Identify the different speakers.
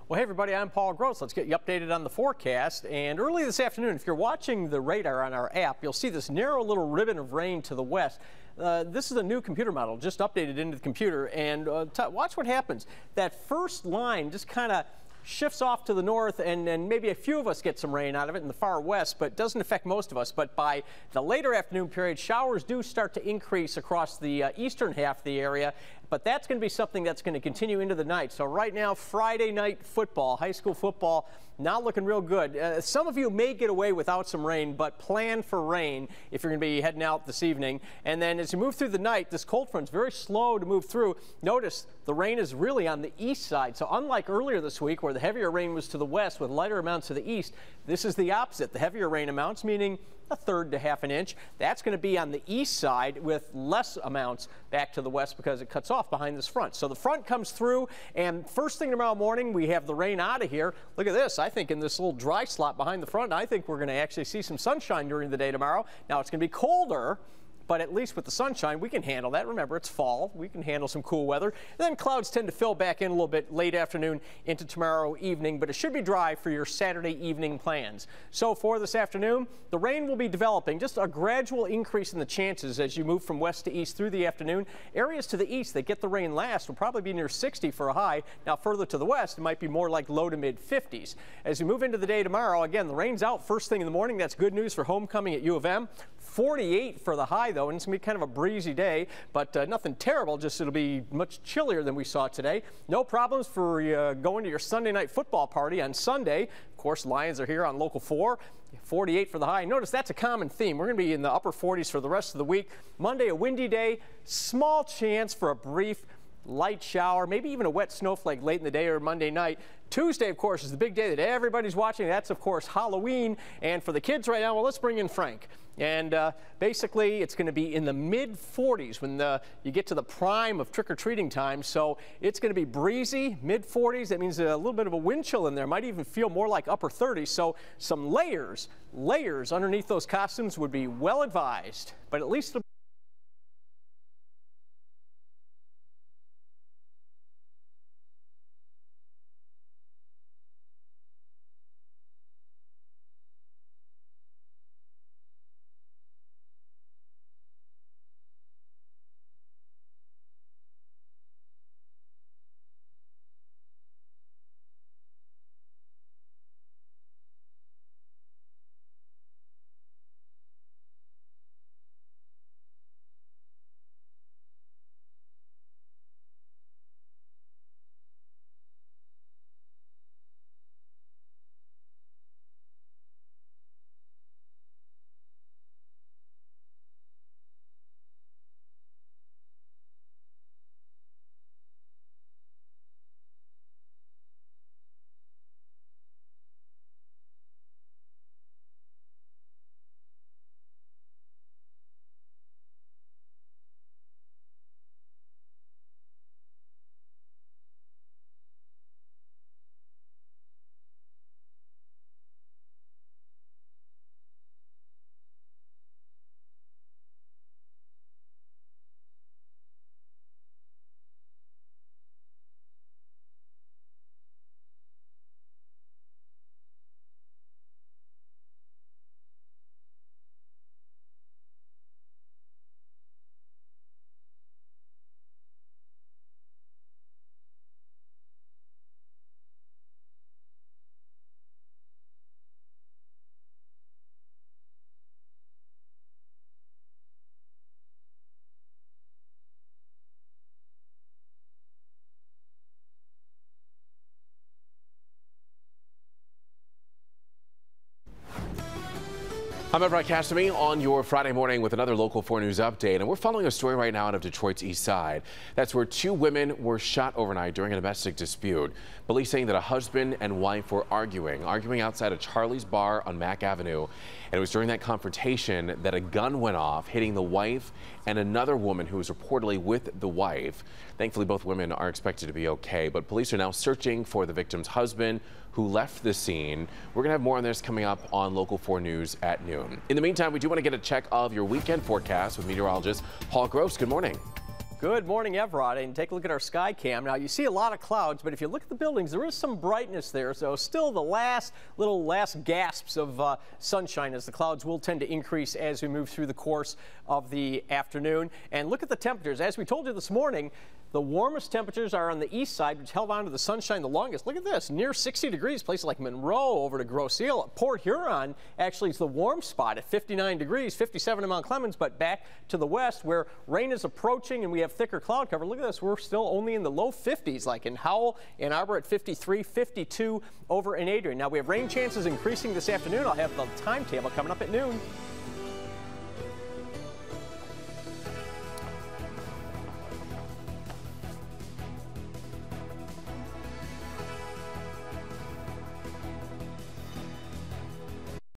Speaker 1: Well, hey everybody, I'm Paul Gross. Let's get you updated on the forecast. And early this afternoon, if you're watching the radar on our app, you'll see this narrow little ribbon of rain to the west. This is a new computer model just updated into the computer, and watch what happens. That first line just kind of shifts off to the north, and maybe a few of us get some rain out of it in the far west, but doesn't affect most of us. But by the later afternoon period, showers do start to increase across the eastern half of the area. But that's going to be something that's going to continue into the night. So right now, Friday night football, high school football, not looking real good. Some of you may get away without some rain, but plan for rain if you're going to be heading out this evening. And then as you move through the night, this cold front's very slow to move through. Notice the rain is really on the east side. So unlike earlier this week where the heavier rain was to the west with lighter amounts to the east, this is the opposite. The heavier rain amounts, meaning a third to half an inch. That's going to be on the east side with less amounts back to the west because it cuts off behind this front. So the front comes through, and first thing tomorrow morning, we have the rain out of here. Look at this. I think in this little dry slot behind the front, I think we're going to actually see some sunshine during the day tomorrow. Now, it's going to be colder, but at least with the sunshine, we can handle that. Remember, it's fall. We can handle some cool weather. And then clouds tend to fill back in a little bit late afternoon into tomorrow evening, but it should be dry for your Saturday evening plans. So for this afternoon, the rain will be developing, just a gradual increase in the chances as you move from west to east through the afternoon. Areas to the east that get the rain last will probably be near 60 for a high. Now, further to the west, it might be more like low to mid 50s. As you move into the day tomorrow, again, the rain's out first thing in the morning. That's good news for homecoming at U of M. 48 for the high, though, and it's going to be kind of a breezy day, but nothing terrible, just it'll be much chillier than we saw today. No problems for going to your Sunday night football party on Sunday. Of course, Lions are here on Local 4. 48 for the high. Notice that's a common theme. We're going to be in the upper 40s for the rest of the week. Monday, a windy day, small chance for a brief light shower, maybe even a wet snowflake late in the day or Monday night. Tuesday, of course, is the big day that everybody's watching. That's, of course, Halloween. And for the kids right now, well, let's bring in Frank. And basically, it's going to be in the mid-40s when you get to the prime of trick-or-treating time. So it's going to be breezy, mid-40s. That means a little bit of a wind chill in there. Might even feel more like upper 30s. So some layers underneath those costumes would be well advised. But at least
Speaker 2: I'm Brett Castamy on your Friday morning with another Local 4 News update, and we're following a story right now out of Detroit's east side. That's where two women were shot overnight during a domestic dispute. Police saying that a husband and wife were arguing outside of Charlie's Bar on Mack Avenue, and it was during that confrontation that a gun went off, hitting the wife and another woman who was reportedly with the wife. Thankfully, both women are expected to be okay, but police are now searching for the victim's husband who left the scene. We're going to have more on this coming up on Local 4 News at noon. In the meantime, we do want to get a check of your weekend forecast with meteorologist Paul Gross. Good morning.
Speaker 1: Good morning, Evrod, and take a look at our sky cam. Now, you see a lot of clouds, but if you look at the buildings, there is some brightness there. So still the last gasps of sunshine, as the clouds will tend to increase as we move through the course of the afternoon. And look at the temperatures. As we told you this morning, the warmest temperatures are on the east side, which held on to the sunshine the longest. Look at this, near 60 degrees, places like Monroe over to Grosse Ile. Port Huron actually is the warm spot at 59 degrees, 57 in Mount Clemens, but back to the west where rain is approaching and we have thicker cloud cover. Look at this, we're still only in the low 50s, like in Howell, Ann Arbor at 53, 52 over in Adrian. Now we have rain chances increasing this afternoon. I'll have the timetable coming up at noon.